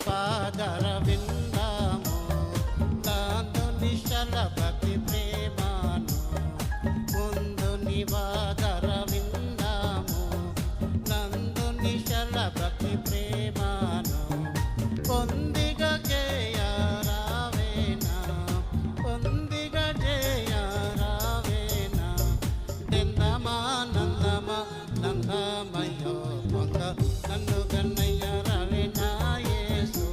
పాదర విందాము తాను నిశల భక్తి ప్రేమను ముందు నివాదర విందాము నందు నిశల భక్తి ప్రేమను పొందిగా జయ రావేనా పొందిగా జయ రావేనా నందమా నందమా నందమయ్యో పొంద నన్ను గన్నయ్య రావేనా యేసు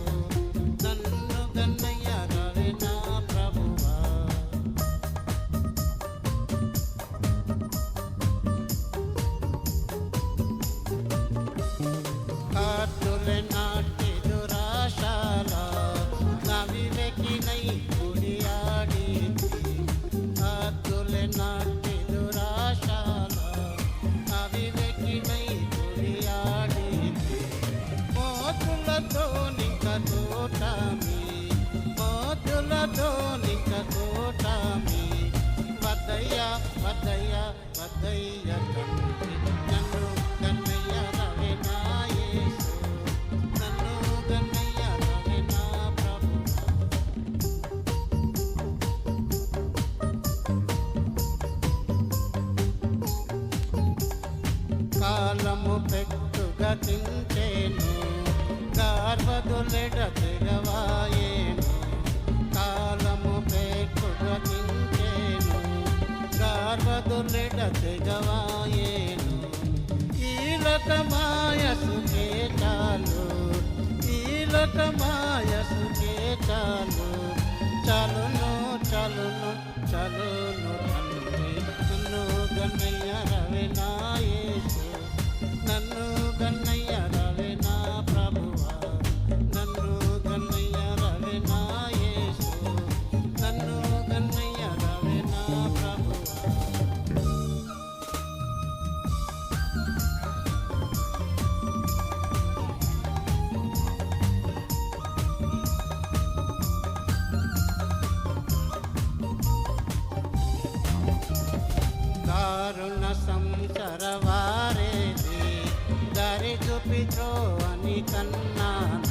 నన్ను గన్నయ్య రావేనా ప్రభువా కాటులే నాటి దురాశాల నవివేకినై గుడియాడితి కాటులే నాటి దురాశాల అవివేకినై గుడియాడితి మోతులతో నిక తోటమి మోతులతో నిక తోటమి వద్దయ్య వద్దయ్య వద్దయ్య తండ్రి నన్ను గన్నయ్య రవేనా యేసు నన్ను గన్నయ్య రవేనా ప్రభువా కాలము పెట్టుగా తింటేను గార్వదులెడ తెగవాయేను కాలము పెట్టుగా తింటేను గార్వదులెడ తెగవాయేను ఈ లోకమాయ సుఖే చాలు ఈ లోకమాయ సుఖే చాలు చలును చలును చలును తండ్రి నన్ను గన్నయ్య రవేనా యేసు నన్ను గన్నయ్య రవేనా ప్రభువా నన్ను గన్నయ్య రవేనా యేసు నన్ను గన్నయ్య రవేనా ప్రభువా దారుణ సంసర వారేది దరి చూపిత్రో అని కన్నాను